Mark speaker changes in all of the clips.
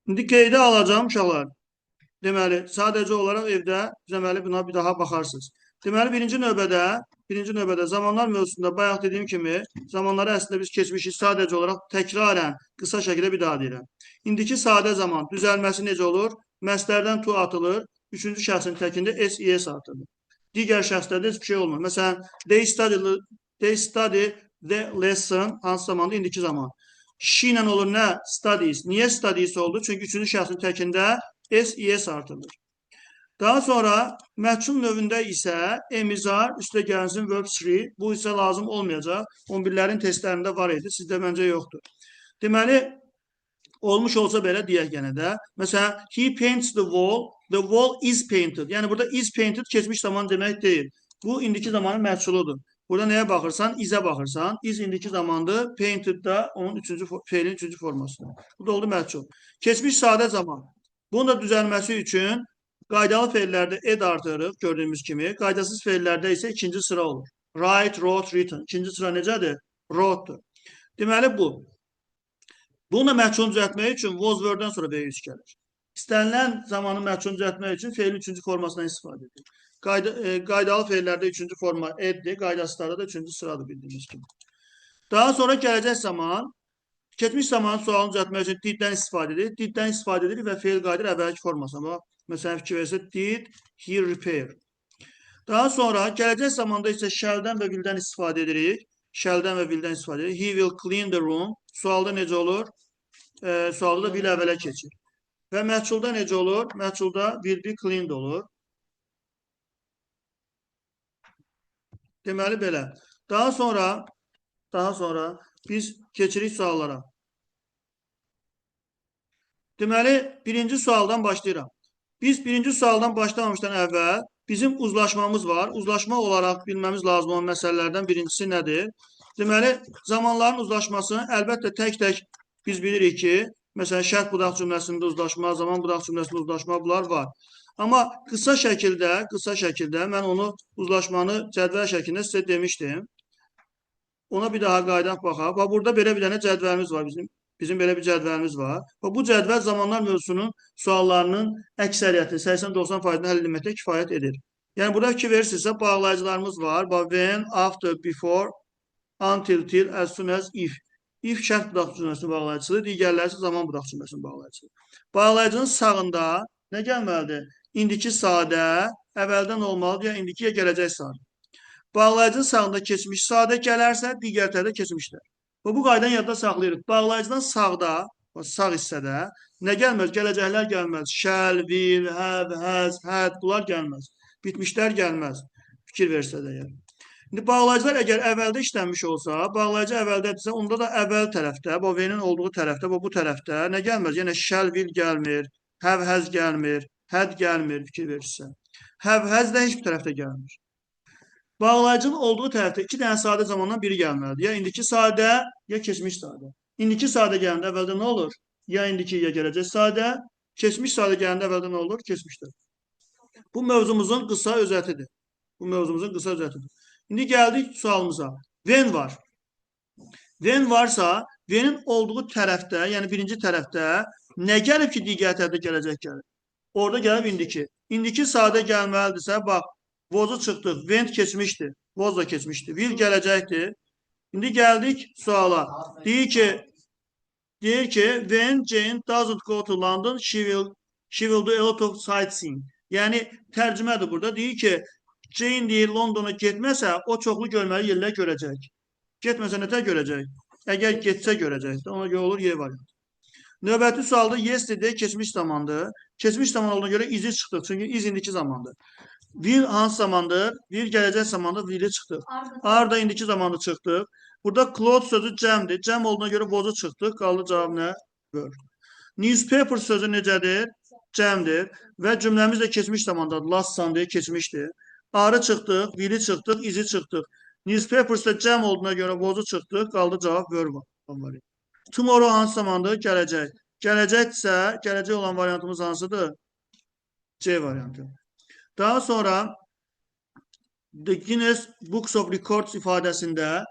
Speaker 1: İndi qeydə alacağım uşaqlar. Deməli, sadəcə olaraq evdə deməli buna bir daha baxarsınız. Deməli, birinci növbədə zamanlar mövzusunda bayaq dediyim kimi zamanları əslində biz keçmişik sadəcə olaraq təkrarən qısa şəkildə bir daha deyirəm. İndiki sadə zaman düzəlməsi necə olur? Məslərdən to atılır. Üçüncü şəxsin təkində s artırılır. Digər şəxslərdə heç bir şey olmur. Məsələn, they study the lesson hansı zamanda? İndiki zaman. She ilə olur nə? Studies. Niyə studies oldu? Çünki üçüncü şəxsin təkində s artırılır. Daha sonra məhsul növündə isə emizar, üstə gəlsin verb 3. Bu isə lazım olmayacaq. 11'lərin testlərində var idi. Sizdə məncə yoxdur. Deməli, olmuş olsa belə deyək yenə də. Məsələn, he paints the wall. The wall is painted. Yəni burada is painted keçmiş zaman demək deyil. Bu indiki zamanın məhsuludur. Burada nəyə baxırsan? Is'e baxırsan. Is indiki zamandır. Painted da onun feilin üçüncü formasıdır. Bu da oldu məhsul. Keçmiş sadə zaman. Bunun da düzəlməsi üçün qaydalı feillərdə ed artırırıq gördüyümüz kimi. Qaydasız feillərdə isə ikinci sıra olur. Write, wrote, written. İkinci sıra necədir? Wrote'dur. Deməli bu. Bunu da məhsulunu düzəltmək üçün was were-dən sonra V100 gəlir. İstənilən zamanın məhsulunu düzəltmək üçün feilin üçüncü formasından istifadə edilir. Qaydalı feillərdə üçüncü forma eddir, qaydasızlarda da üçüncü sıradır bildiyimiz kimi. Daha sonra gələcək zaman, keçmiş zamanın sualını düzəltmək üçün diddən istifadə edilir. Diddən istifadə edilir və feil qayıdır əvvəlki formasına. Məsələn, fikir versə, did he repair. Daha sonra gələcək zamanda isə shall-dən və will-dən istifadə edirik. Shall-dən və will-dən istifadə edirik. He will clean the room. Sualda necə olur? Sualda da will əvvələ keçir. Və məhsulda necə olur? Məhsulda will be cleaned olur. Deməli belə. Daha sonra biz keçirik suallara. Deməli, birinci sualdan başlayıram. Biz birinci sualdan başlamamışdan əvvəl bizim uzlaşmamız var. Uzlaşma olaraq bilməmiz lazım olan məsələlərdən birincisi nədir? Deməli, zamanların uzlaşmasını əlbəttə tək-tək biz bilirik ki, məsələn, şərt budaq cümləsində uzlaşma, zaman budaq cümləsində uzlaşma bunlar var. Amma qısa şəkildə mən onu uzlaşmanı cədvəl şəklində sizə demişdim. Ona bir daha qayıdaq baxaq. Bax, burada belə bir dənə cədvəlimiz var bizim belə bir cədvəlimiz var. Və bu cədvəl zamanlar mövzusunun suallarının əksəriyyəti 80-90%-ni həll etməkdə kifayət edir. Yəni burada fikir verirsinizsə bağlayıcılarımız var. When, after, before, until, till, as soon as, if. If şərt budaq cümləsinin bağlayıcısıdır, digərləri isə zaman budaq cümləsinin bağlayıcısıdır. Bağlayıcının sağında nə gəlməlidir? İndiki sadə, əvvəldən olmalıdır, ya indiki ya gələcək sadə. Bağlayıcının sağında keçmiş sadə gələrsə, digər tərəfdə keçmişlər. Və bu qaydanı yadda saxlayırıq. Bağlayıcıdan sağda, sağ hissədə nə gəlməz? Gələcəklər gəlməz. Shall, will, have, has, had bunlar gəlməz. Bitmişlər gəlməz. Fikir versə də yəni. İndi bağlayıcılar əgər əvvəldə işlənmiş olsa, bağlayıcı əvvəldədirsə, onda da əvvəl tərəfdə, bu V-nin olduğu tərəfdə, bu tərəfdə nə gəlməz? Yəni shall, will gəlmir, have, has gəlmir, had gəlmir, fikir verirsə. Have, has da heç bir tərəfdə gəlmir. Bağlayıcının olduğu tərəfdə iki dənə sadə zamandan biri gəlməlidir. Ya indiki sadə, ya keçmiş sadə. İndiki sadə gələndə əvvəldə nə olur? Ya indiki, ya gələcək sadə. Keçmiş sadə gələndə əvvəldə nə olur? Keçmişdir. Bu mövzumuzun qısa özətidir. İndi gəldik sualımıza. When var. When varsa, when'in olduğu tərəfdə, yəni birinci tərəfdə nə gəlib ki, digər tərəfdə gələcək gəlir? Orada gəlib indiki. İndiki sadə gəlməlidirsə, bax, Voz'u çıxdıq. Went keçmişdir. Voz da keçmişdir. Will gələcəkdir. İndi gəldik suala. Deyir ki, when Jane doesn't go to London, she will do a lot of sightseeing. Yəni tərcümədir burada. Deyir ki, Jane deyir Londona getməsə, o çoxlu görməli yerlər görəcək. Getməsə nətər görəcək? Əgər getsə görəcəkdir. Ona görə olur Y variantı. Növbəti sualda yesterday keçmiş zamandır. Keçmiş zaman olduğuna görə izi çıxdıq. Çünki iz indiki zamandır. Will hansı zamandır? Will gələcək zamandır. Will'i çıxdıq. Arda indiki zamandır çıxdıq. Burada cloth sözü cəmdir. Cəm olduğuna görə voz'u çıxdıq. Qaldı cavab nə? Word. Newspaper sözü necədir? Cəmdir. Və cümləmiz də keçmiş zamandadır. Last Sunday keçmişdir. Arı çıxdıq, will'i çıxdıq, izi çıxdıq. Newspaper isə cəm olduğuna görə voz'u çıxdıq. Qaldı cavab Word var. Tomorrow hansı zamandır? Gələcək. Gələcək olan variantımız hansıdır? C variantı. Daha sonra The Guinness Books of Records ifadəsində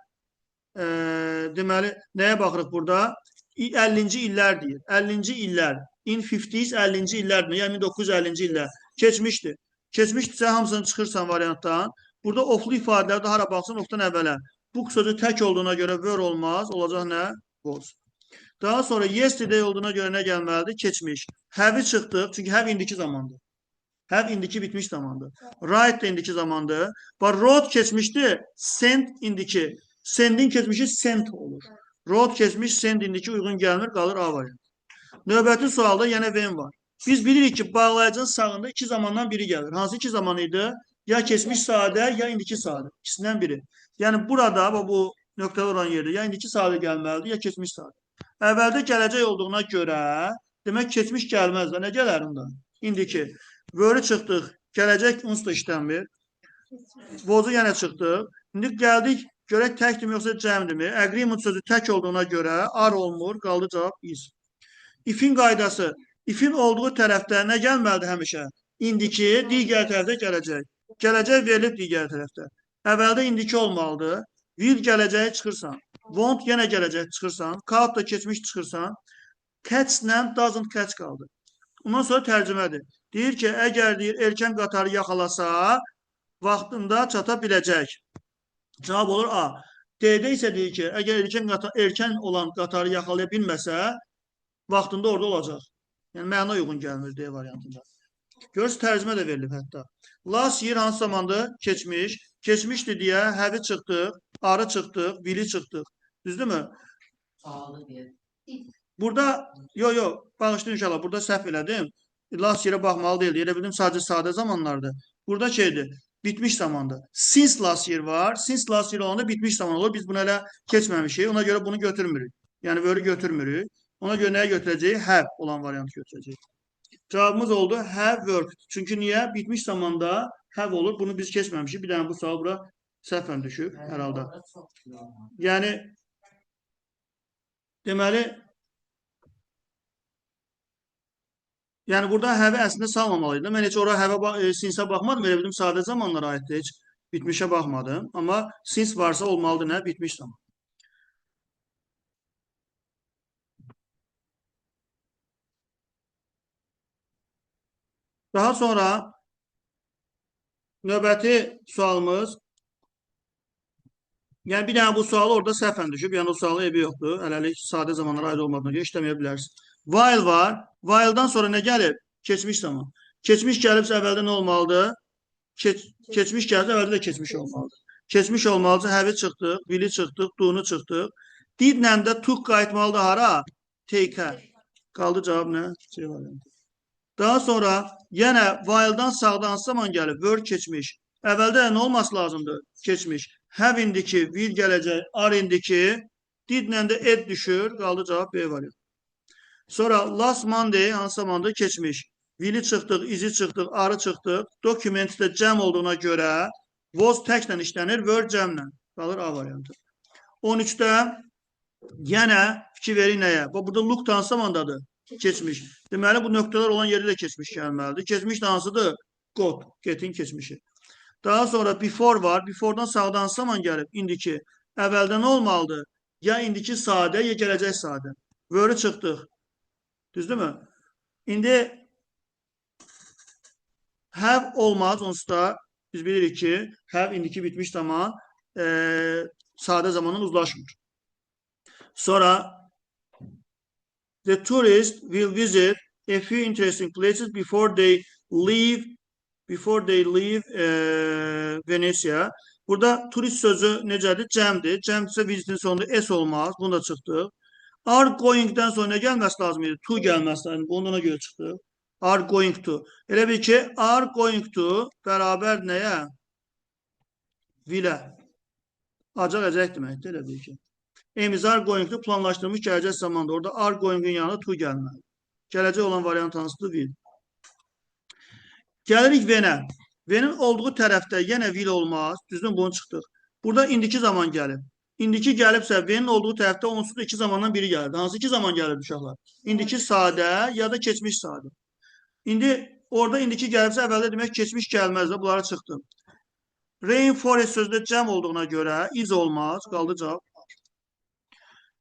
Speaker 1: deməli nəyə baxırıq burada? 50-ci illər deyir. 50-ci illər. in 50s 50-ci illərdir. Yəni 1950-ci illər keçmişdir. Keçmişdirsə hamısını çıxırsan variantdan. Burada oflu ifadələrdə hara baxsan ofdan əvvələ. Bu sözü tək olduğuna görə were olmaz. Olacaq nə? Was. Daha sonra yesterday olduğuna görə nə gəlməlidir? Keçmiş. Have-i çıxdıq. Çünki have indiki zamandır. Have indiki bitmiş zamandır. Write da indiki zamandır. But wrote keçmişdi. Send indiki. Sendin keçmişi sent olur. Wrote keçmiş, send indiki uyğun gəlmir, qalır A variantı. Növbəti sualda yenə when var. Biz bilirik ki, bağlayıcının sağında iki zamandan biri gəlir. Hansı iki zaman idi? Ya keçmiş sadə, ya indiki sadə. İkisindən biri. Yəni burada bu nöqtələr olan yerdə ya indiki sadə gəlməlidir, ya keçmiş sadə. Əvvəldə gələcək olduğuna görə demək keçmiş gəlməz də. Nə gələr onda? İndiki. Were çıxdıq. Gələcək onsuz da işlənmir. Was-u yenə çıxdıq. İndi gəldik. Görək təkdir mi yoxsa cəmdir mi? Agreement sözü tək olduğuna görə are olmur. Qaldı cavab is. If'in qaydası. If'in olduğu tərəfdə nə gəlməlidir həmişə? İndiki, digər tərəfdə gələcək. Gələcək verilib digər tərəfdə. Əvvəldə indiki olmalıdır. Will gələcəyi çıxırsan. Won't yenə gələcək çıxırsan. Can't da keçmiş çıxırsan. Catch-lə doesn't catch qaldı. Ondan sonra tərcümədir. Deyir ki, əgər deyir, erkən qatarı yaxalasa, vaxtında çata biləcək. Cavab olur A. D-də isə deyir ki, əgər erkən olan qatarı yaxalaya bilməsə, vaxtında orada olacaq. Yəni, məna uyğun gəlmir D variantında. Görürsünüz, tərcümə də verilib hətta. Last year hansı zamandır? Keçmiş. Keçmişdir deyə have-i çıxdıq, are çıxdıq, will'i çıxdıq. Düzdürmü? Burada, bağışlayın inşallah, burada səhv elədim. Last year'ə baxmalı deyildi. Elə bildim sadəcə sadə zamanlardır. Burada şeydir, bitmiş zamandır. Since last year var. Since last year olanda bitmiş zaman olur. Biz bunu elə keçməmişik. Ona görə bunu götürmürük. Yəni, were götürmürük. Ona görə nəyə götürəcəyik? Have olan variantı götürəcəyik. Cavabımız oldu have worked. Çünki niyə? Bitmiş zamanda have olur. Bunu biz keçməmişik. Bir dənə bu sual bura səhvən düşüb hər halda. Yəni, deməli, yəni burada have əslində salmamalıydı. Mən heç oraya have since-ə baxmadım. Elə bildim sadə zamanlara aiddir. Heç bitmişə baxmadım. Amma since varsa olmalıdır nə? Bitmiş zaman. Daha sonra növbəti sualımız, yəni bir dənə bu sualı orada səhvən düşüb, yəni o sualı evi yoxdur. Hələlik sadə zamanlara aid olmadığına görə işləməyə bilərsiniz. While var. While'dan sonra nə gəlib? Keçmiş zaman. Keçmiş gəlibsə əvvəldə nə olmalıdır? Keçmiş gəlibsə əvvəldə də keçmiş olmalıdır. Keçmiş olmalıdır. Have-i çıxdıq, will'i çıxdıq, do-nu çıxdıq. Did-lə də took qayıtmalıdır hara? Take-ə. Qaldı cavab nə? C variantı. Daha sonra yenə while'dan sağda hansı zaman gəlib? Were keçmiş. Əvvəldə nə olması lazımdır? Keçmiş. Have indiki, will gələcək, are indiki. Did-lə də ed düşür. Qaldı cavab B variantı. Sonra last Monday hansı zamandır? Keçmiş. Will'i çıxdıq, is'i çıxdıq, are çıxdıq. Document-də cəm olduğuna görə was təklə işlənir, were cəmlə. Qalır A variantı. 13-də yenə fikir verin nəyə? Burada look hansı zamandadır? Keçmiş. Deməli, bu nöqtələr olan yerdə də keçmiş gəlməlidir. Keçmiş də hansıdır? Got. Get'in keçmişi. Daha sonra before var. Before'dan sağdan hansı zaman gəlib? İndiki. Əvvəldə nə olmalıdır? Ya indiki sadə, ya gələcək sadə. Were çıxdıq. Düzdürmü? İndi have olmaz. Onsuz da biz bilirik ki, have indiki bitmiş zaman sadə zamanla uzlaşmır. Sonra the tourist will visit a few interesting places before they leave Venesia. Burada turist sözü necədir? Cəmdir. Cəmdirsə visitin sonunda s olmaz. Bunu da çıxdıq. Are going-dən sonra nə gəlməsi lazım idi? To gəlməsi lazım. Bunu ona görə çıxdıq. Are going to. Elə bil ki, are going to bərabər nəyə? Will-ə. Acaq deməkdir, elə bil ki. Are going to planlaşdırılmış gələcək zamanda. Orada are going-in yanına to gəlməli. Gələcək olan variant hansıdır? Will. Gəlirik when-ə. When-in olduğu tərəfdə yenə will olmaz. Düzdür, bunu çıxdıq. Burada indiki zaman gəlib. İndiki gəlibsə, when-in olduğu tərəfdə onsuz da iki zamandan biri gəlirdi. Hansı iki zaman gəlirdi uşaqlar? İndiki sadə ya da keçmiş sadə. İndi orada indiki gəlibsə, əvvəldə demək keçmiş gəlməz də, bunlara çıxdım. Rainforest sözdə cəm olduğuna görə is olmaz. Qaldı cavab.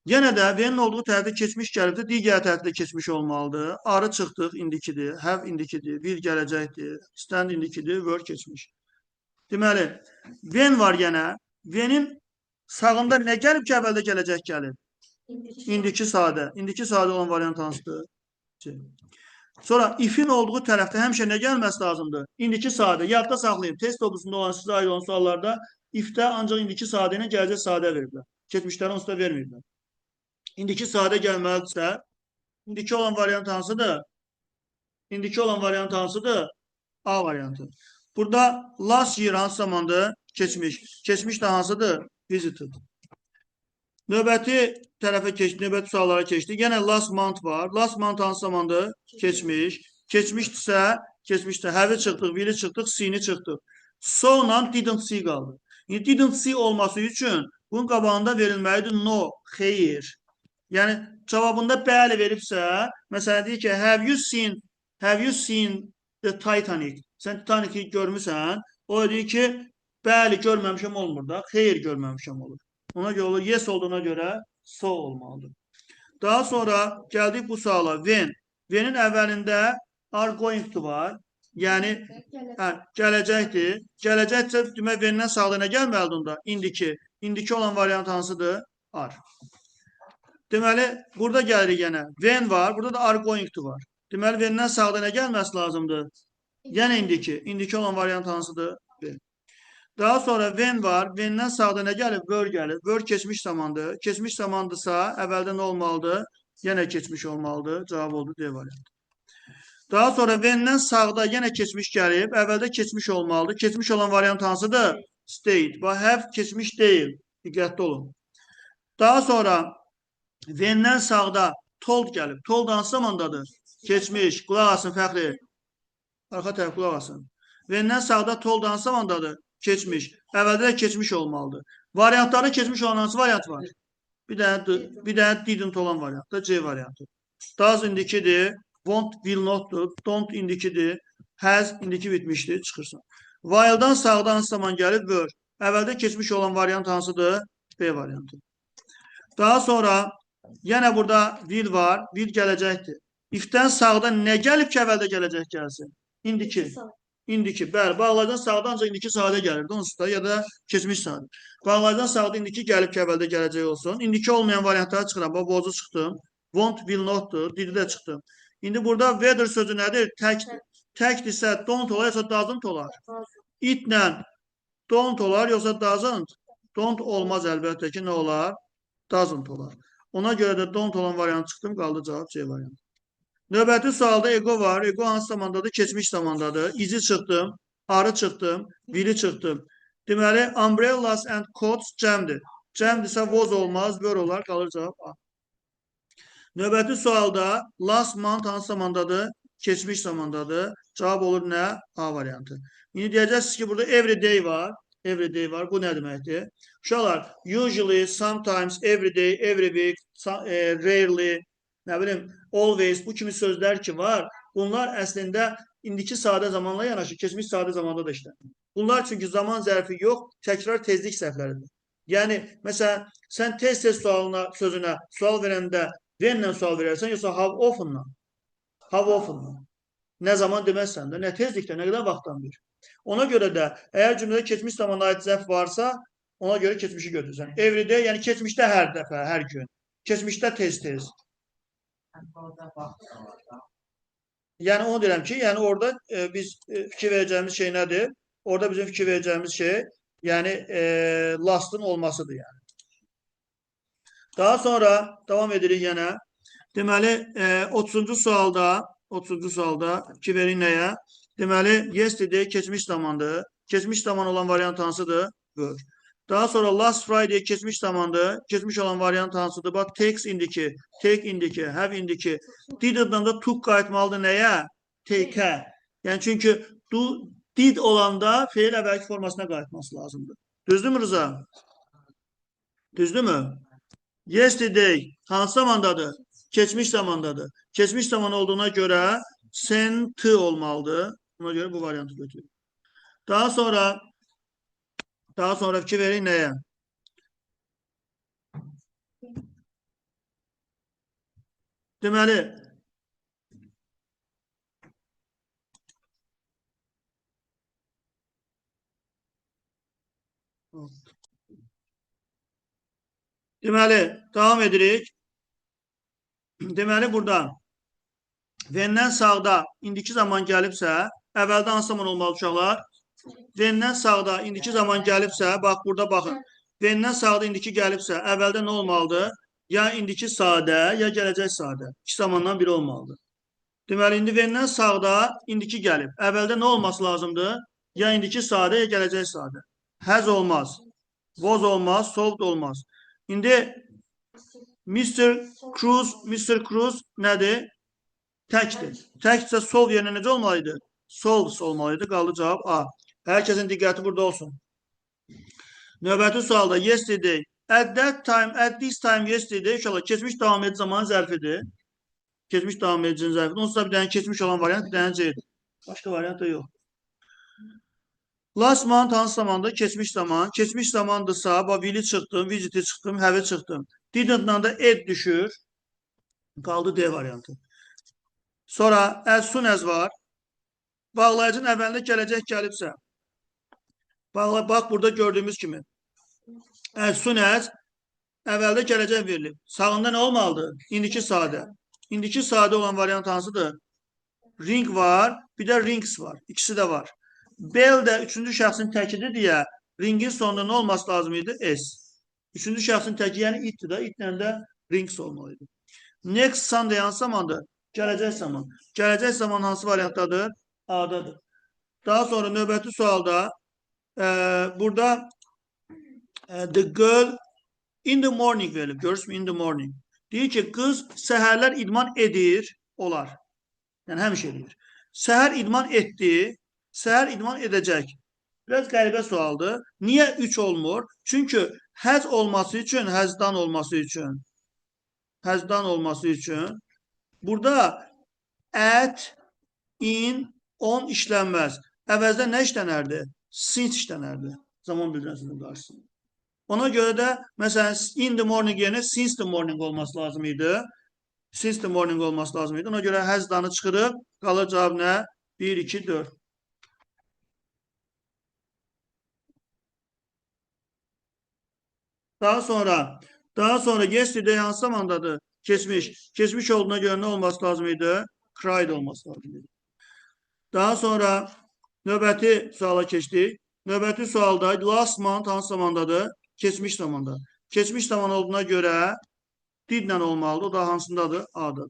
Speaker 1: Yenə də V'nin olduğu tərəfdə keçmiş gəlibdir, digər tərəfdə keçmiş olmalıdır. Arı çıxdıq, indikidir, have indikidir, will gələcəkdir, stand indikidir, were keçmiş. Deməli, when var yenə. When'in sağında nə gəlib ki, əvvəldə gələcək gəlib? İndiki sadə. İndiki sadə olan variant hansıdır? C. Sonra if'in olduğu tərəfdə həmişə nə gəlməsi lazımdır? İndiki sadə. Yadda saxlayın. Test topusunda olan sizə aid olan suallarda if'də ancaq indiki sadə ilə gələcək sadə veriblər. Keçmişləri onsuz da verməyiblər. İndiki sadə gəlməlidirsə, indiki olan variant hansıdır? İndiki olan variant hansıdır? A variantı. Burada last year hansı zamandır? Keçmiş. Keçmiş də hansıdır? Visited. Növbəti tərəfə keçdik, növbəti suallara keçdik. Yenə last month var. Last month hansı zamandır? Keçmiş. Keçmişsə have-i çıxdıq, will-i çıxdıq, see-ni çıxdıq. So-la didn't see qaldı. Didn't see olması üçün bunun qabağında verilməlidir no, xeyir. Yəni cavabında bəli veribsə, məsələn deyir ki, have you seen the Titanic? Sən Titanic-i görmüsən? O deyir ki, bəli görməmişəm olmur da, xeyir görməmişəm olur. Ona görə olur, yes olduğuna görə so olmalıdır. Daha sonra gəldik bu suala. When. When'in əvvəlində are going to var. Yəni gələcəkdir. Gələcəksə demək when'dən sağda nə gəlməlidir onda? İndiki. İndiki olan variant hansıdır? Are. Deməli, burada gəlirik yenə. When var, burada da are going to var. Deməli, when'dən sağda nə gəlməsi lazımdır? Yəni indiki. İndiki olan variant hansıdır? When. Daha sonra when var. When'dən sağda nə gəlib? Were gəlir. Were keçmiş zamandır. Keçmiş zamandırsa əvvəldə nə olmalıdır? Yenə keçmiş olmalıdır. Cavab oldu D variantı. Daha sonra when'dən sağda yenə keçmiş gəlib. Əvvəldə keçmiş olmalıdır. Keçmiş olan variant hansıdır? Stayed. Bu have keçmiş deyil. Diqqətli olun. Daha sonra when'dən sağda told gəlib. Told hansı zamandadır? Keçmiş. Qulaq asın Fəxri. Arxa tərəf qulaq asın. When'dən sağda told hansı zamandadır? Keçmiş. Əvvəldə də keçmiş olmalıdır. Variantları keçmiş olan hansı variant var? Bir dənə didn't olan variant da C variantı. Does indikidir. Won't, will notdur. Don't indikidir. Has indiki bitmişdir. Çıxırsan. While'dan sağda hansı zaman gəlib? Were. Əvvəldə keçmiş olan variant hansıdır? B variantı. Daha sonra yenə burada will var. Will gələcəkdir. If'dən sağda nə gəlib ki, əvvəldə gələcək gəlsin? İndiki. İndiki. Bəli, bağlardan sağda ancaq indiki sadə gəlirdi. Onsuz da ya da keçmiş sadə. Bağlardan sağda indiki gəlib ki, əvvəldə gələcək olsun. İndiki olmayan variantları çıxıram. Bax, bozu çıxdım. Won't, will notdur. Didi də çıxdım. İndi burada whether sözü nədir? Təkdir. Təkdirsə don't olar, yoxsa doesn't olar? Itlə don't olar, yoxsa doesn't? Don't olmaz əlbəttə ki, nə olar? Doesn't olar. Ona görə də don't olan variant çıxdım, qaldı cavab C variantı. Növbəti sualda ego var. Ego hansı zamandadır? Keçmiş zamandadır. İzi çıxdım, arı çıxdım, vili çıxdım. Deməli, umbrellas and coats cəmdir. Cəmdirsə was olmaz, were olar, qalır cavab A. Növbəti sualda last month hansı zamandadır? Keçmiş zamandadır. Cavab olur nə? A variantı. İndi deyəcəksiniz ki, burada every day var. Every day var. Bu nə deməkdir? Uşaqlar, usually, sometimes, every day, every week, rarely, nə bilim, always, bu kimi sözlər ki var, bunlar əslində indiki sadə zamanla yanaşı, keçmiş sadə zamanda da işlənir. Bunlar çünki zaman zərfi yox, təkrar tezlik səhvləridir. Yəni, məsələn, sən tez-tez sözünə sual verəndə whenlə sual verərsən, yoxsa how often-la? How often-la? Nə zaman deməzsən də, nə tezlikdə, nə qədər vaxtdan bir. Ona görə də, əgər cümlədə keçmiş zamanda aid zərf varsa, ona görə keçmişi götürürsən. Every day, yəni keçmişdə hər dəfə, hər gün. Keçmişdə tez-tez. Yəni onu deyirəm ki, yəni orada biz fikir verəcəyimiz şey nədir? Orada bizim fikir verəcəyimiz şey, yəni lastın olmasıdır yəni. Daha sonra davam edirik yenə. Deməli 30-cu sualda fikir verin nəyə? Deməli yesterday keçmiş zamandır. Keçmiş zaman olan variant hansıdır? Were. Daha sonra last Friday keçmiş zamandır. Keçmiş olan variant hansıdır? Bax, takes indiki, take indiki, have indiki. Did'dan da took qayıtmalıdır nəyə? Take-ə. Yəni çünki did olanda feil əvvəlki formasına qayıtması lazımdır. Düzdürmü Rıza? Düzdürmü? Yesterday hansı zamandadır? Keçmiş zamandadır. Keçmiş zaman olduğuna görə sent olmalıdır. Ona görə bu variantı götürürük. Daha sonra fikir verin nəyə? Deməli, davam edirik. Deməli, burada V'dən sağda indiki zaman gəlibsə, əvvəldə hansı zaman olmalı uşaqlar? V'dən sağda indiki zaman gəlibsə, bax burada baxın. V'dən sağda indiki gəlibsə, əvvəldə nə olmalıdır? Ya indiki sadə, ya gələcək sadə. İki zamandan biri olmalıdır. Deməli, indi V'dən sağda indiki gəlib. Əvvəldə nə olması lazımdır? Ya indiki sadə, ya gələcək sadə. Has olmaz. Was olmaz, solved olmaz. İndi Mr. Cruz nədir? Təkdir. Təksə solve yerinə necə olmalıydı? Solves olmalıydı. Qaldı cavab A. Hər kəsin diqqəti burada olsun. Növbəti sualda yesterday. At this time yesterday. İnşallah keçmiş davam edici zaman zərfidir. Keçmiş davam edicinin zərfidir. Onsuz da bir dənə keçmiş olan variant, bir dənə C'dir. Başqa variant da yox. Last month hansı zamandır? Keçmiş zaman. Keçmiş zamandırsa, will'i çıxdım, visit'i çıxdım, have-i çıxdım. Didn't-dan da ed düşür. Qaldı D variantı. Sonra as soon as var. Bağlayıcının əvvəlində gələcək gəlibsə. Bax burada gördüyümüz kimi. As soon as əvvəldə gələcək verilib. Sağında nə olmalıdır? İndiki sadə. İndiki sadə olan variant hansıdır? Ring var, bir də rings var. İkisi də var. Bell də üçüncü şəxsin təkidir deyə ringin sonunda nə olması lazım idi? S. Üçüncü şəxsin təki, yəni itdir də. İtlə də rings olmalıydı. Next Sunday hansı zamandır? Gələcək zaman. Gələcək zaman hansı variantdadır? A'dadır. Daha sonra növbəti sualda burada the girl in the morning verilib. Görürsünüz in the morning. Deyir ki, qız səhərlər idman edir, olar. Yəni həmişə edir. Səhər idman etdi, səhər idman edəcək. Biraz qəribə sualdır. Niyə 3 olmur? Çünki has olması üçün, hasdan olması üçün burada at, in, on işlənməz. Əvəzdə nə işlənərdi? Since işlənərdi. Zaman bildirəsinin qarşısında. Ona görə də, məsələn, in the morning yerinə since the morning olması lazım idi. Since the morning olması lazım idi. Ona görə hasdanı çıxırıb, qalır cavab nə? 1, 2, 4. Daha sonra yesterday hansı zamandadır? Keçmiş. Keçmiş olduğuna görə nə olması lazım idi? Cried olması lazım idi. Daha sonra növbəti suala keçdik. Növbəti sualda last month hansı zamandadır? Keçmiş zamanda. Keçmiş zaman olduğuna görə didlə olmalıdır. O da hansındadır? A'dır.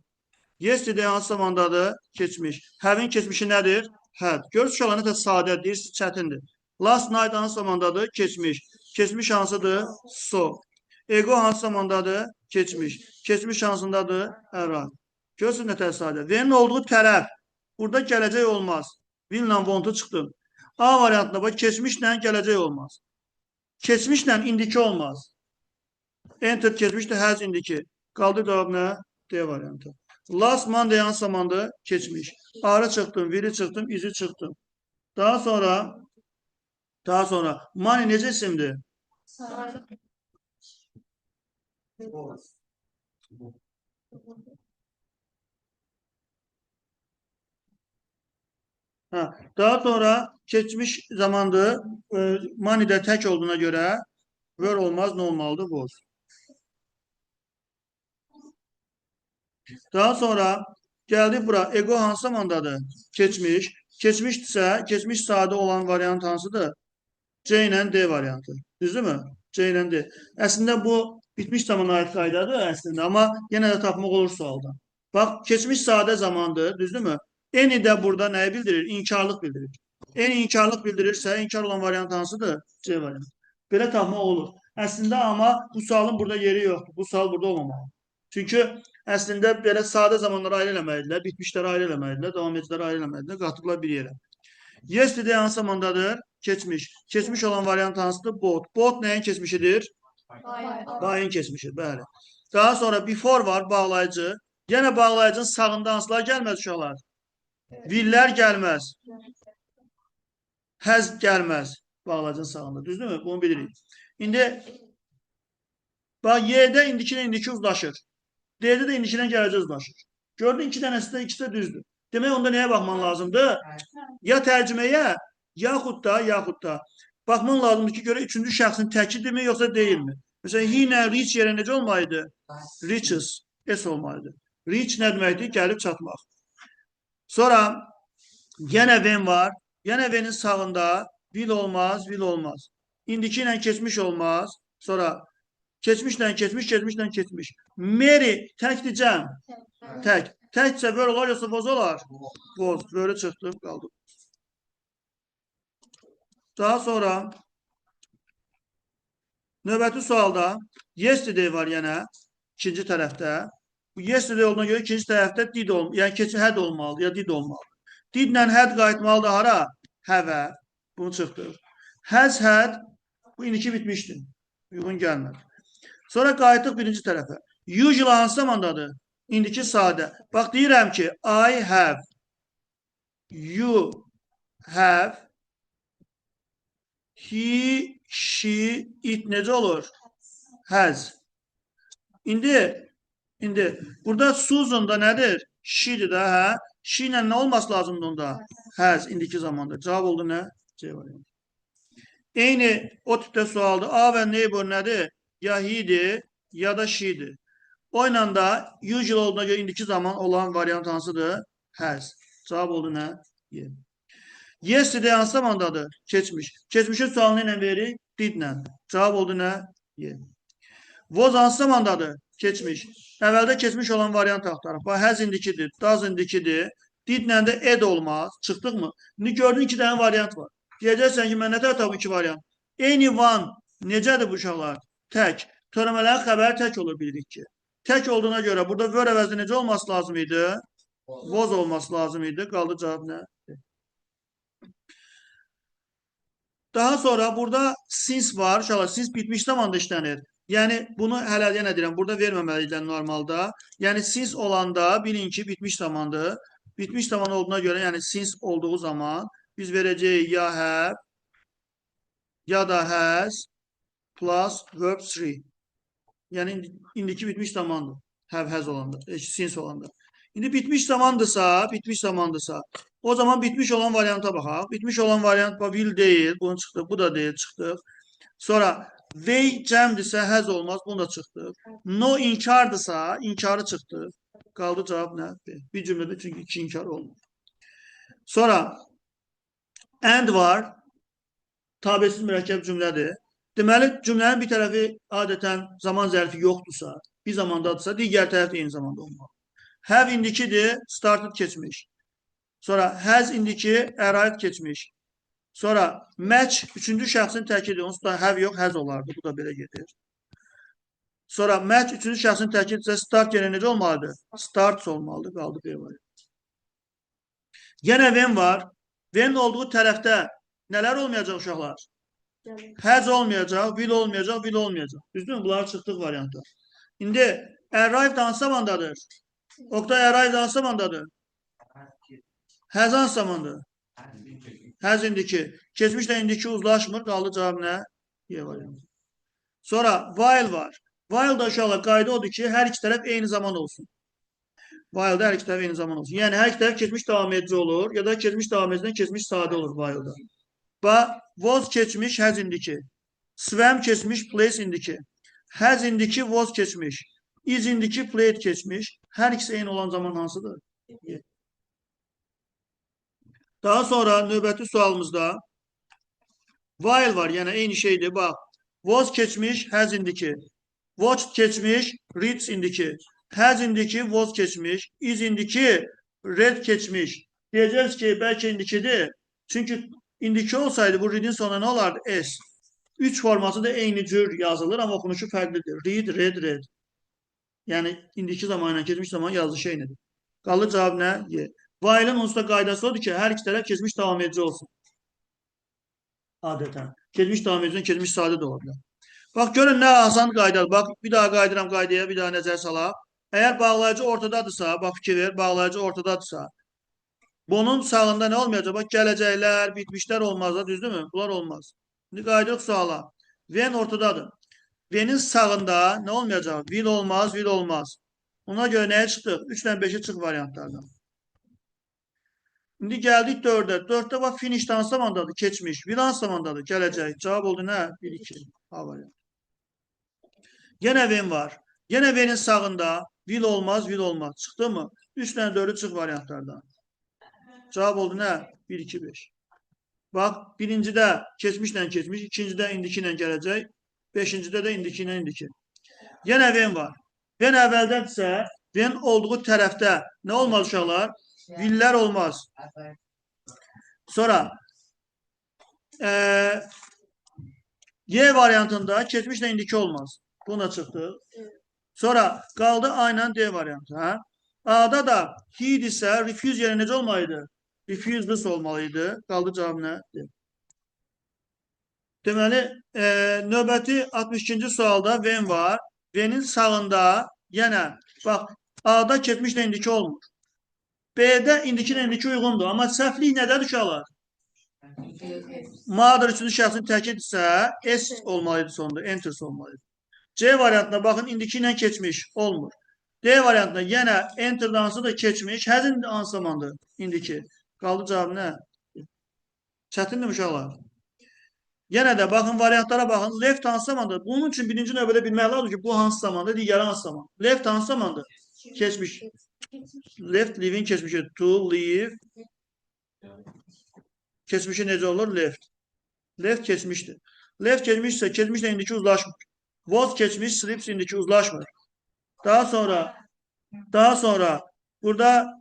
Speaker 1: Yesterday hansı zamandadır? Keçmiş. Have'in keçmişi nədir? Had. Görürsünüz uşaqlar nə də sadədir, çətindir. Last night hansı zamandadır? Keçmiş. Keçmiş hansıdır? So. Ego hansı zamandadır? Keçmiş. Keçmiş hansındadır? Arrived. Görürsünüz nə tər sadə. V'nin olduğu tərəf. Burada gələcək olmaz. Will-lə want-u çıxdım. A variantında bax, keçmişlə gələcək olmaz. Keçmişlə indiki olmaz. Enter keçmişdə has indiki. Qaldı cavab nə? D variantı. Last Monday hansı zamandır? Keçmiş. Arı çıxdım, viri çıxdım, izi çıxdım. Daha sonra money necə isimdir? Daha sonra keçmiş zamandır. Money də tək olduğuna görə were olmaz, nə olmalıdır? Was. Daha sonra geldik bura. Ego hansı zamandadır? Keçmiş. Keçmişdirsə, keçmiş sadə olan variant hansıdır? C ilə D variantı. Düzdürmü? C ilə D. Əslində bu bitmiş zamana aid qaydadır əslində, amma yenə də tapmaq olur sualda. Bax, keçmiş sadə zamandır, düzdürmü? Eni də burada nəyi bildirir? İnkarlıq bildirir. Eni inkarlıq bildirirsə, inkar olan variant hansıdır? C variantı. Belə tapmaq olur. Əslində amma bu sualın burada yeri yoxdur. Bu sual burada olmamalı. Çünki əslində belə sadə zamanları ayrı eləməlidirlər, bitmişləri ayrı eləməlidirlər, davam ediciləri ayrı eləməlidirlər, qatıblar bir yerə. Yesterday hansı zamandadır? Keçmiş. Keçmiş olan variant hansıdır? Both. Both nəyin keçmişidir? Bayın keçmişi, bəli. Daha sonra before var, bağlayıcı. Yenə bağlayıcının sağında hansılar gəlməz uşaqlar? Willlər gəlməz. Has gəlməz bağlayıcının sağında. Düzdürmü? Bunu bilirik. İndi bax, Y'də indiki uzlaşır. D'de də indikiden gələcək uzlaşır. Gördün, iki dənəsi də ikisi də düzdür. Demək, onda nəyə baxman lazımdır? Ya tərcüməyə, yaxud da baxman lazımdır ki, görə üçüncü şəxsin təkidirmi, yoxsa deyilmi? Məsələn, he ilə reach yerə necə olmalıdır? Reaches, S olmalıdır. Reach nə deməkdir? Gəlib çatmaq. Sonra yenə when var. Yenə when'in sağında will olmaz, will olmaz. İndiki ilə keçmiş olmaz. Sonra keçmişlə keçmiş, keçmişlə keçmiş. Mary tək diyeceğim. Tək. Təksə böyle olar, yoxsa was olar? Was. Böyle çıxdı, qaldı. Daha sonra növbəti sualda yesterday var yenə ikinci tərəfdə. Bu yesterday olduğuna görə ikinci tərəfdə did olmalı. Yəni keçmiş had olmalı ya did olmalı. Didlə had qayıtmalıdır hara? Have. Bunu çıxdıq. Has had. Bu indiki bitmişdi. Uyğun gəlmədi. Sonra qayıtdıq birinci tərəfə. Usually hansı zamandadır? İndiki sadə. Bax, deyirəm ki, I have. You have. He, she, it necə olur? Has. İndi burada Susan da nədir? She'dir də, hə? She ilə nə olması lazımdır onda? Has, indiki zamanda. Cavab oldu nə? C variantı. Eyni o tipdə sualdır. A və neighbor nədir? Ya he'dir, ya da she'dir. O ilə da usual olduğuna görə indiki zaman olan variant hansıdır? Has. Cavab oldu nə? Y. Yesterday hansı zamandadır? Keçmiş. Keçmişin sualını ilə verir? Didlə. Cavab oldu nə? Y. Was hansı zamandadır? Keçmiş. Əvvəldə keçmiş olan variant axtarıq. Bax, has indikidir, does indikidir. Didlə də ed olmaz. Çıxdıq mı? İndi gördün, iki dənə variant var. Deyəcəksən ki, mən nə tər tapım iki variant? Anyone necədir bu uşaqlar? Tək. Törəmələrin xəbəri tək olur, bilirik ki. Tək olduğuna görə burada were əvəzində necə olması lazım idi? Was olması lazım idi. Qaldı cavab nə? Daha sonra burada since var. Uşaqlar, since bitmiş zamanda işlənir. Yəni bunu hələ yenə deyirəm, burada verməməlidirlər normalda. Yəni since olanda bilin ki, bitmiş zamandır. Bitmiş zaman olduğuna görə, yəni since olduğu zaman biz verəcəyik ya have ya da has plus verb 3. Yəni indiki bitmiş zamandır. Have, has olanda, since olanda. İndi bitmiş zamandırsa, o zaman bitmiş olan varianta baxaq. Bitmiş olan variant will deyil, bunu çıxdıq, bu da deyil, çıxdıq. Sonra they cəmdirsə has olmaz, bunu da çıxdıq. No inkardırsa, inkarı çıxdıq. Qaldı cavab nə? Bir cümlədə çünki iki inkar olmur. Sonra and var. Tabesiz mürəkkəb cümlədir. Deməli, cümlənin bir tərəfi adətən zaman zərfi yoxdursa, bir zamandadırsa, digər tərəf də eyni zamanda olmalı. Have indikidir, started keçmiş. Sonra has indiki, arrived keçmiş. Sonra match üçüncü şəxsin təkidir. Onsuz da have yox, has olardı. Bu da belə gedir. Sonra match üçüncü şəxsin təkidirsə start yerə necə olmalıdır? Starts olmalıdır. Qaldı bir var. Yenə when var. When olduğu tərəfdə nələr olmayacaq uşaqlar? Has olmayacaq, will olmayacaq, will olmayacaq. Düzdür mü? Bunlar çıxdıq variantı. İndi arrived hansı zamandadır? Oktay, arrived hansı zamandadır? Has hansı zamandadır? Has indiki. Keçmişlə indiki uzlaşmır. Qaldı cavab nə? Y variantı. Sonra while var. While da uşaqlar qayda odur ki, hər iki tərəf eyni zaman olsun. While'da hər iki tərəf eyni zaman olsun. Yəni hər iki tərəf keçmiş davam edici olur ya da keçmiş davam edicidən keçmiş sadə olur while'da. Bax, was keçmiş, has indiki. Swam keçmiş, place indiki. Has indiki, was keçmiş. Is indiki, played keçmiş. Hər ikisi eyni olan zaman hansıdır? Daha sonra növbəti sualımızda while var, yəni eyni şeydir. Bax, was keçmiş, has indiki. Watched keçmiş, reads indiki. Has indiki, was keçmiş. Is indiki, read keçmiş. Deyəcəksiniz ki, bəlkə indikidir. Çünki indiki olsaydı bu read'in sonuna nə olardı? S. 3 forması da eyni cür yazılır, amma oxunuşu fərqlidir. Read, read, read. Yəni indiki zaman ilə keçmiş zaman yazılışı eynidir. Qaldı cavab nə? Y. While'ın onsuz da qaydası odur ki, hər iki tərəf keçmiş davam edici olsun. Adətən. Keçmiş davam edici, keçmiş sadə də ola bilər. Bax, görün nə asan qaydadır. Bax, bir daha qaydıram qaydaya, bir daha nəzər salaq. Əgər bağlayıcı ortadadırsa, bax fikir ver, bağlayıcı ortadadırsa, bunun sağında nə olmayacaq? Bax, gələcəklər, bitmişlər olmaz da, düzdür mü? Bunlar olmaz. İndi qaydıq suala. When ortadadır. When'in sağında nə olmayacaq? Will olmaz, will olmaz. Ona göre neye çıxdıq? 3 ilə 5'e çıx variantlardan. İndi gəldik 4'e. 4'te bak finish hansı zamandadır? Keçmiş. Will hansı zamandadır? Gələcək. Cavab oldu nə? 1, 2. A variantı. Yenə when var. Yenə when'in sağında will olmaz, will olmaz. Çıxdı mı? 3 ilə 4'ü çıx variantlardan. Cavab oldu nə? 1, 2, 5. Bak birincidə keçmişlə keçmiş, ikincidə indiki ilə gələcək, beşincidə də indiki ilə indiki. Yenə when var. When əvvəldədirsə, when olduğu tərəfdə nə olmaz uşaqlar? Willlər olmaz. Sonra Y variantında keçmişlə indiki olmaz. Buna çıxdı. Sonra qaldı A ilə D variantı. Hə? A'da da he idisə refuse yerinə necə olmalıydı? Refuseless olmalıydı. Qaldı cavab nə? D. Deməli, növbəti 62-ci sualda when var. When'in sağında yenə bax A'da keçmişlə indiki olmur. B'də indiki ilə indiki uyğundur. Amma səhvlik nədədir uşaqlar? Mother üçüncü şəxsin təkidsə S olmalıydı sonunda. Enters olmalıydı. C variantına baxın indiki ilə keçmiş olmur. D variantında yenə enter dansı da keçmiş. Həzin hansı zamandır? İndiki. Qaldı cavab nə? Çətindir uşaqlar. Yenə də baxın variantlara baxın. Left hansı zamandır? Bunun üçün birinci növbədə bilmək lazım ki, bu hansı zamandır, digəri hansı zaman. Left hansı zamandır? Keçmiş. Left living keçmişi. To live. Keçmişi necə olur? Left. Left keçmişdir. Left keçmişsə, keçmişlə indiki uzlaşmır. Was keçmiş, sleeps indiki uzlaşmır. Daha sonra burada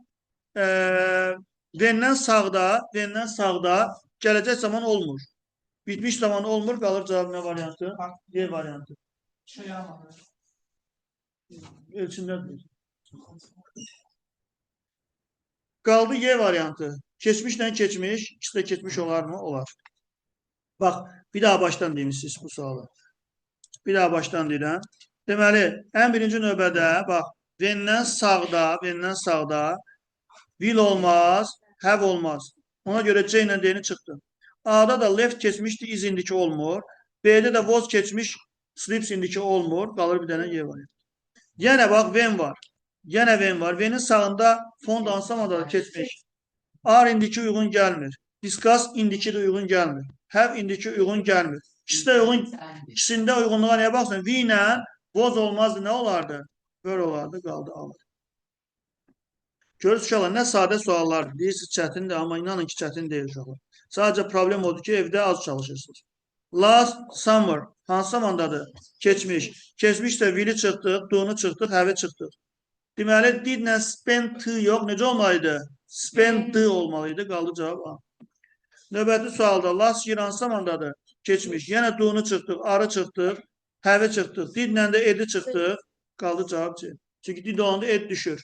Speaker 1: when'dən sağda gələcək zaman olmur. Bitmiş zaman olmur, qalır cavab nə variantı? D variantı. Ölçümlər. Qaldı Y variantı. Keçmişlə keçmiş, ikisi də keçmiş olar mı? Olar. Bax, bir daha başdan deyim siz bu sualı. Bir daha başdan deyirəm. Deməli, ən birinci növbədə, bax, when'dən sağda will olmaz, have olmaz. Ona görə C ilə D-ni çıxdı. A'da da left keçmişdi, is indiki olmur. B'də də was keçmiş, sleeps indiki olmur. Qalır bir dənə Y variantı. Yenə bax, when var. Yenə when var. When'in sağında fond ansamada keçmiş. Are indiki uyğun gəlmir. Discuss indiki də uyğun gəlmir. Have indiki uyğun gəlmir. İkisində uyğunluğa nəyə baxsın? We ilə was olmazdı, nə olardı? Were olardı, qaldı alır. Görürsünüz uşaqlar, nə sadə suallardır. Deyirsiniz çətindir, amma inanın ki, çətin deyil uşaqlar. Sadəcə problem odur ki, evdə az çalışırsınız. Last summer hansı zamandadır? Keçmiş. Keçmişdə will'i çıxdıq, do'nu çıxdıq, have-i çıxdıq. Deməli, didlə spend to yox, necə olmalıydı? Spend olmalıydı, qaldı cavab A. Növbəti sualda last year hansı zamandadır? Keçmiş. Yenə do'nu çıxdıq, arı çıxdıq, have-i çıxdıq, didlə də edi çıxdıq, qaldı cavab C. Çünki did olanda ed düşür.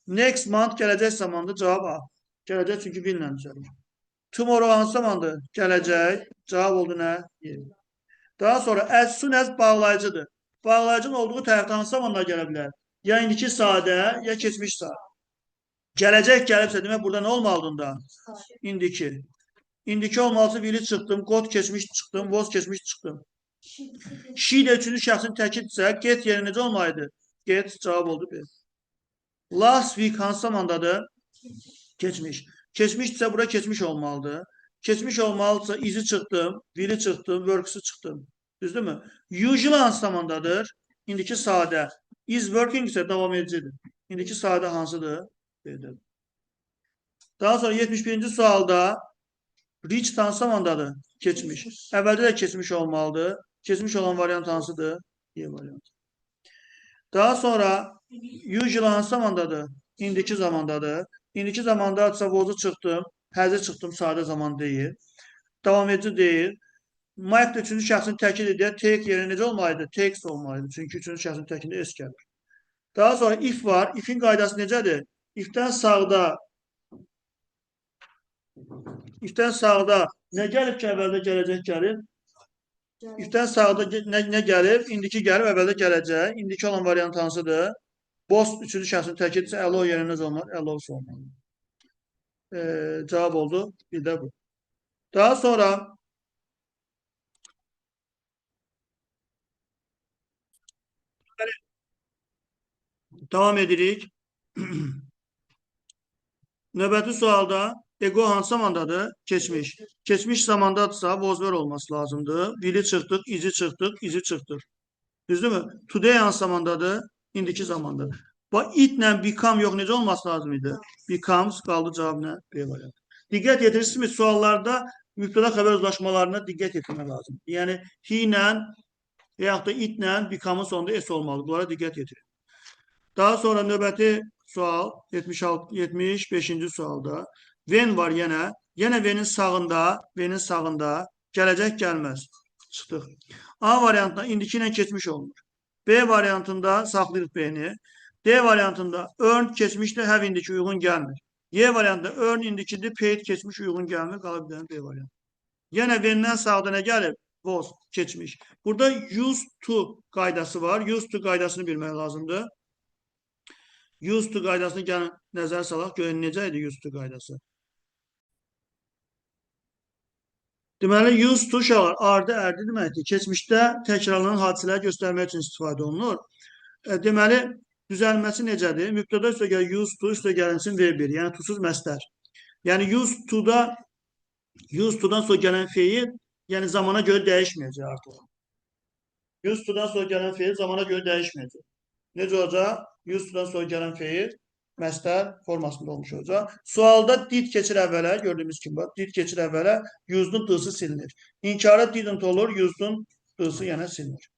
Speaker 1: Next month gələcək zamandır, cavab A. Gələcək çünki will ilə düzəlir. Tomorrow hansı zamandır? Gələcək. Cavab oldu nə? Daha sonra as soon as bağlayıcıdır. Bağlayıcının olduğu tərəfdə hansı zamanlar gələ bilər? Ya indiki sadə, ya keçmiş saat. Gələcək gəlibsə, demək burada nə olmalıdır da? İndiki. İndiki olmalısı will'i çıxdım, got keçmiş çıxdım, was keçmiş çıxdım. She də üçüncü şəxsin təkidsə, get yeri necə olmalıydı? Get cavab oldu B. Last week hansı zamandadır? Keçmiş. Keçmişsə bura keçmiş olmalıdır. Keçmiş olmalıdırsa izi çıxdım, will'i çıxdım, works'ı çıxdım. Düzdür mü? Usually hansı zamandadır? İndiki sadə. Is working ise davam edicidir. İndiki sadə hansıdır? B'dir. Daha sonra 71. sualda reach hansı zamandadır? Keçmiş. Əvvəldə də keçmiş olmalıdır. Keçmiş olan variant hansıdır? Y variantı. Daha sonra usually hansı zamandadır? İndiki zamandadır. İndiki zamanda atsa vozu çıxdım, həzi çıxdım, sadə zaman deyil. Davam edici deyil. Mike də üçüncü şəxsin təkid edir. Take yeri necə olmalıydı? Takes olmalıydı. Çünki üçüncü şəxsin təkidində S gəlir. Daha sonra if var. If'in qaydası necədir? If'dən sağda nə gəlib ki, əvvəldə gələcək gəlir? If'dən sağda nə gəlib? İndiki gəlib, əvvəldə gələcək. İndiki olan variant hansıdır? Boss üçüncü şəxsin təkidsə, allow yerinə necə olmalı? Allow olmalı. Cavab oldu. Bir də bu. Daha sonra Davam edirik. Növbəti sualda ego hansı zamandadır? Keçmiş. Keçmiş zamandadırsa was were olması lazımdır. Bili çıxdıq, izi çıxdıq, izi çıxdıq. Düzdürmü? Today hansı zamandadır? İndiki zamanda. Bu itlə become yox necə olması lazım idi? Becomes qaldı cavab nə? B variantı. Diqqət yetirirsiniz suallarda mübtəda xəbər uzlaşmalarına diqqət yetirmək lazım. Yəni he ilə və yaxud da itlə become'ın sonunda s olmalı. Bunlara diqqət yetirin. Daha sonra növbəti sual 75-ci sualda when var yenə. Yenə V'nin sağında gələcək gəlməz. Çıxdıq. A variantında indiki ilə keçmiş olmur. B variantında saxlayırıq B'ni. D variantında earned keçmişdir, have indiki uyğun gəlmir. Y variantında earn indikidir, paid keçmiş uyğun gəlmir. Qala bir dənə B variantı. Yenə V'ndən sağda nə gəlir? Was keçmiş. Burada used to qaydası var. Used to qaydasını bilmək lazımdır. Used to qaydasını gəlin nəzər salaq. Görün necə idi used to qaydası. Deməli, used to uşaqlar ardı ərdi deməkdir. Keçmişdə təkrarlanan hadisələri göstərmək üçün istifadə olunur. Deməli, düzəlməsi necədir? Mübtəda üstə gəlir used to, üstə gəlinsin V1, yəni tusuz məsdər. Yəni used to-dan sonra gələn feil, yəni zamana görə dəyişməyəcək artıq. Used to-dan sonra gələn feil zamana görə dəyişməyəcək. Necə olacaq? Used to-dan sonra gələn feil məsdər formasında olmuş olacaq. Sualda did keçir əvvələ, gördüyümüz kimi var. Did keçir əvvələ, used'un d-sı silinir. İnkara didn't olur, used'un d-sı yenə silinir.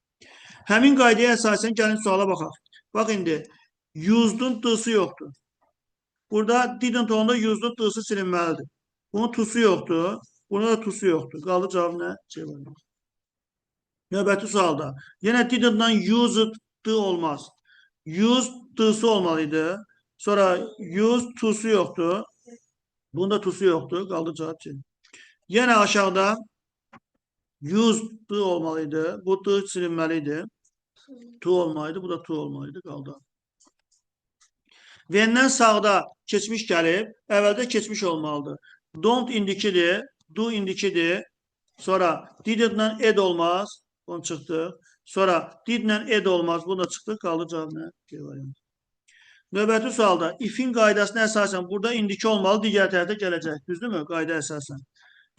Speaker 1: Həmin qaydaya əsasən gəlin suala baxaq. Bax indi, used'un d-sı yoxdur. Burada didn't olanda used'un d-sı silinməlidir. Bunun tusu yoxdur, buna da tusu yoxdur. Qaldı cavab nə? C variantı. Növbəti sualda. Yenə didn't-dan used d olmaz. Used d-sı olmalıydı. Sonra used to'su yoxdur. Bunda to'su yoxdur. Qaldı cavab C. Yenə aşağıda used olmalıydı. Bu d silinməliydi. To olmalıydı. Bu da to olmalıydı. Qaldı. V'ndən sağda keçmiş gəlib. Əvvəldə keçmiş olmalıdır. Don't indikidir. Do indikidir. Sonra didn't ed olmaz. Onu çıxdı. Sonra didn't ed olmaz. Bu da çıxdı. Qaldı cavab nə? C variantı. Növbəti sualda if'in qaydasına əsasən burada indiki olmalı, digər tərəfdə gələcək. Düzdürmü? Qayda əsasən.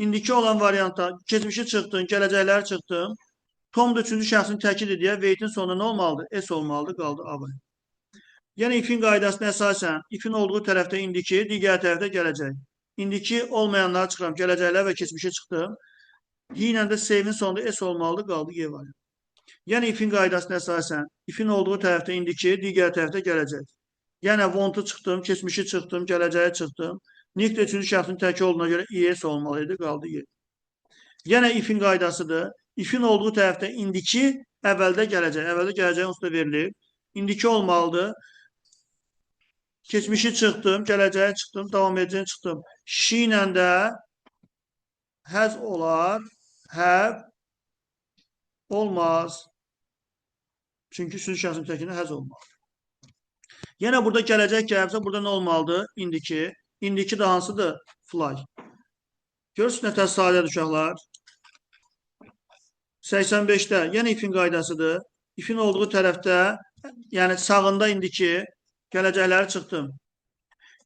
Speaker 1: İndiki olan variantda keçmişi çıxdın, gələcəkləri çıxdın. Tom da üçüncü şəxsin təkidir deyə waitin sonunda nə olmalıdır? S olmalıdır, qaldı A variantı. Yəni if'in qaydasına əsasən if'in olduğu tərəfdə indiki, digər tərəfdə gələcək. İndiki olmayanları çıxıram, gələcəklər və keçmişi çıxdım. Yenə də save'in sonunda S olmalıdır, qaldı Y variantı. Yəni if'in qaydasına əsasən if'in olduğu tərəfdə indiki, digər tərəfdə gələcək. Yəni want'ı çıxdım, keçmişi çıxdım, gələcəyi çıxdım. Nick də üçüncü şəxsin təki olduğuna görə ES olmalıydı, qaldı Y. Yenə if'in qaydasıdır. If'in olduğu tərəfdə indiki, əvvəldə gələcək. Əvvəldə gələcəyin usta verilir. İndiki olmalıdır. Keçmişi çıxdım, gələcəyi çıxdım, davam edəcəyini çıxdım. She ilə də has olar, have olmaz. Çünki üçüncü şəxsin təkində has olmaz. Yenə burada gələcək gəlibsə, burada nə olmalıdır? İndiki. İndiki də hansıdır? Fly. Görürsünüz nə təsadüflər uşaqlar? 85-də yenə if'in qaydasıdır. İf'in olduğu tərəfdə, yəni sağında indiki, gələcəkləri çıxdım.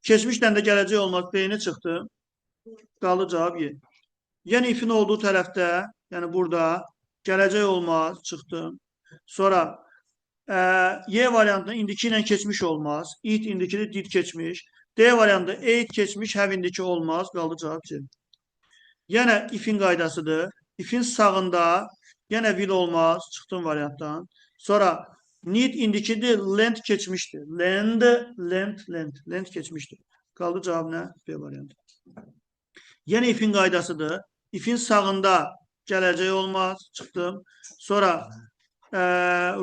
Speaker 1: Keçmişlə də gələcək olmaz, B-ni çıxdım. Qaldı cavab Y. Yəni if'in olduğu tərəfdə, yəni burada, gələcək olmaz, çıxdım. Sonra Y variantında indiki ilə keçmiş olmaz. It indikidir, did keçmiş. D variantında ate keçmiş, have indiki olmaz. Qaldı cavab C. Yenə if'in qaydasıdır. If'in sağında yenə will olmaz. Çıxdım variantdan. Sonra need indikidir, lent keçmişdir. Lent keçmişdir. Qaldı cavab nə? B variantı. Yenə if'in qaydasıdır. If'in sağında gələcək olmaz. Çıxdım. Sonra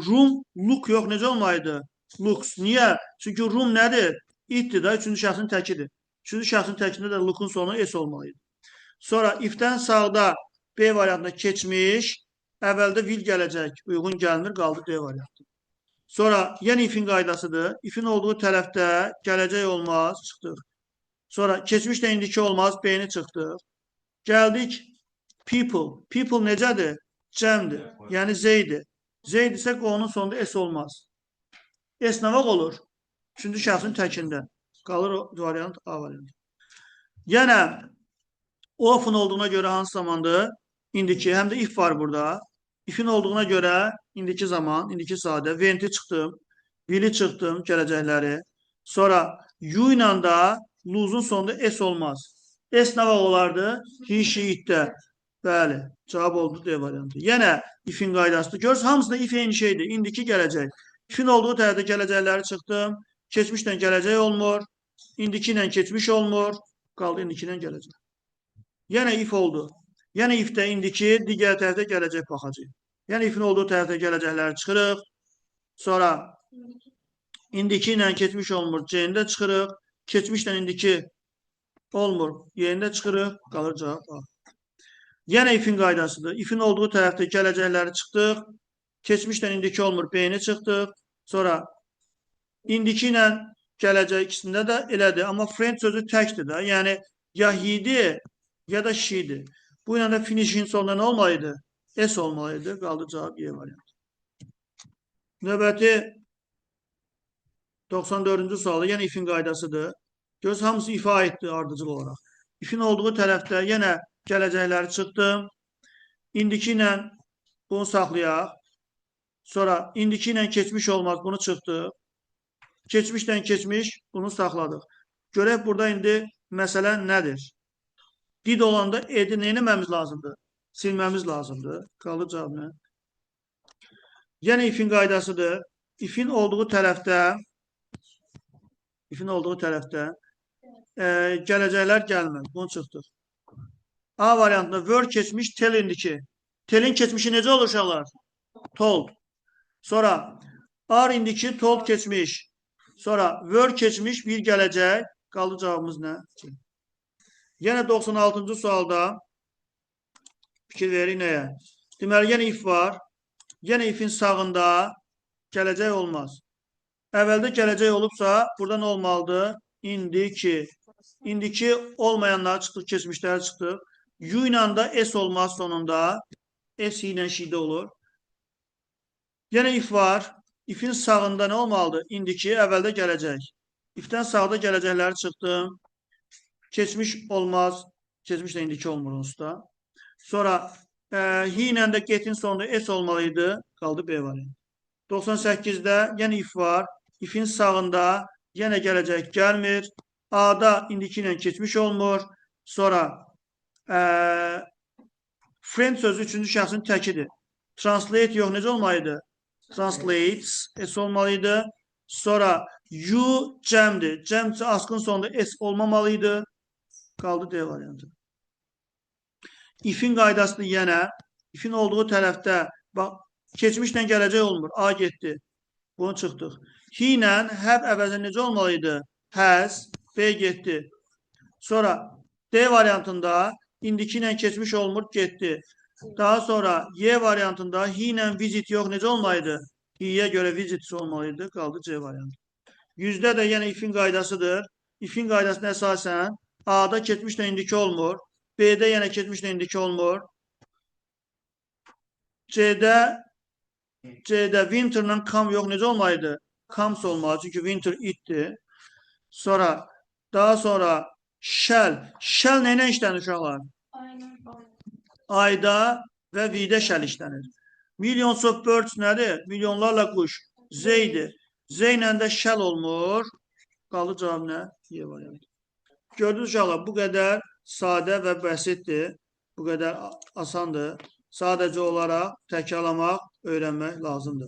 Speaker 1: room, look yox, necə olmalıydı? Looks. Niyə? Çünki room nədir? Itdir da, üçüncü şəxsin təkidir. Üçüncü şəxsin təkində də look'un sonu S olmalıydı. Sonra if'dən sağda B variantında keçmiş, əvvəldə will gələcək, uyğun gəlmir, qaldı D variantı. Sonra yenə if'in qaydasıdır. İf'in olduğu tərəfdə gələcək olmaz, çıxdıq. Sonra keçmişlə indiki olmaz, B-ni çıxdıq. Gəldik people. People necədir? Cəmdir. Yəni Z'dir. Z isə onun sonunda S olmaz. S nə vaxt olur? Üçüncü şəxsin təkində. Qalır o variant A variantı. Yenə often olduğuna göre hansı zamandır? İndiki. Hem de if var burada. If'in olduğuna göre indiki zaman, indiki sade. When'i çıxdım. Will'i çıxdım, gələcəkləri. Sonra you ilə da lose'un sonunda s olmaz. S nə vaxt olardı? He, she, itdə. Bəli. Cavab oldu D variantı. Yenə if'in qaydasıdır. Görürsünüz, hamısında if eyni şeydir. İndiki gələcək. If'in olduğu tərəfdə gələcəkləri çıxdım. Keçmişdən gələcək olmur. İndiki ilə keçmiş olmur. Qaldı indiki ilə gələcək. Yenə if oldu. Yəni ifdə indiki, digər tərəfdə gələcək baxacaq. Yəni ifin olduğu tərəfdə gələcəkləri çıxırıq. Sonra indiki ilə keçmiş olmur, C-ndə çıxırıq. Keçmişlə indiki olmur, Y-ndə çıxırıq. Qalır cavab A. Yenə ifin qaydasıdır. İfin olduğu tərəfdə gələcəkləri çıxdıq. Keçmişlə indiki olmur, B-ni çıxdıq. Sonra indiki ilə gələcək ikisində də elədir. Amma friend sözü təkdir də. Yəni ya he-dir, ya da she'dir. Bu ilə də finishing sonunda nə olmalıydı? S olmalıydı. Qaldı cavab Y variantı. Növbəti 94-cü sualı yenə ifin qaydasıdır. Göz hamısı ifə aiddir ardıcıl olaraq. İfin olduğu tərəfdə yenə gələcəkləri çıxdım. İndiki ilə bunu saxlayaq. Sonra indiki ilə keçmiş olmaz. Bunu çıxdıq. Keçmişdən keçmiş bunu saxladıq. Görək burada indi məsələ nədir? Did olanda edi nə etməmiz lazımdır? Silməmiz lazımdır. Qalır cavab nə? Yenə ifin qaydasıdır. İfin olduğu tərəfdə gələcəklər gəlmir. Bunu çıxdıq. A variantında were keçmiş, tell indiki. Tell'in keçmişi necə olur uşaqlar? Told. Sonra are indiki, told keçmiş. Sonra were keçmiş, bir gələcək. Qaldı cavabımız nə? Yenə 96-cı sualda fikir verin nəyə? Deməli, yenə if var. Yenə ifin sağında gələcək olmaz. Əvvəldə gələcək olubsa, burada nə olmalıdır? İndiki. İndiki olmayanlar çıxdıq, keçmişlər çıxdıq. You ilə də S olmaz sonunda. S ilə she'də olur. Yenə if var. İfin sağında nə olmalıdır? İndiki, əvvəldə gələcək. İfdən sağda gələcəkləri çıxdım. Keçmiş olmaz. Keçmişlə indiki olmur onsuz. Sonra he ilə də get'in sonunda S olmalıydı. Qaldı B variantı. 98'də yenə if var. İfin sağında yenə gələcək gəlmir. A'da indiki ilə keçmiş olmur. Sonra friend sözü üçüncü şəxsin təkidir. Translate yox, necə olmalıydı? Translates, S olmalıydı. Sonra you cəmdir. Cəm askın sonunda S olmamalıydı. Qaldı D variantı. Ifin qaydasını yenə, ifin olduğu tərəfdə, bax, keçmişlə gələcək olmur. A getdi. Bunu çıxdıq. He ilə have əvəzində necə olmalıydı? Has, B getdi. Sonra D variantında indiki ilə keçmiş olmur, getdi. Daha sonra Y variantında he ilə visit yox, necə olmalıydı? He'yə görə visit olmalıydı. Qaldı C variantı. Yüzdə də yenə ifin qaydasıdır. İfin qaydasına əsasən A'da keçmişlə indiki olmur. B'də yenə keçmişlə indiki olmur. C'də winter'la come yox, necə olmalıydı? Comes olmalı, çünki winter itdir. Sonra, daha sonra shall. Shall nə ilə işlənir uşaqlar? Ayda və V-də shall işlənir. Millions of birds nədir? Milyonlarla quş. Z-dir. Z ilə də shall olmur. Qaldı cavab nə? Y variantı. Gördünüz uşaqlar, bu qədər sadə və bəsitdir. Bu qədər asandır. Sadəcə olaraq təkrarlamaq, öyrənmək lazımdır.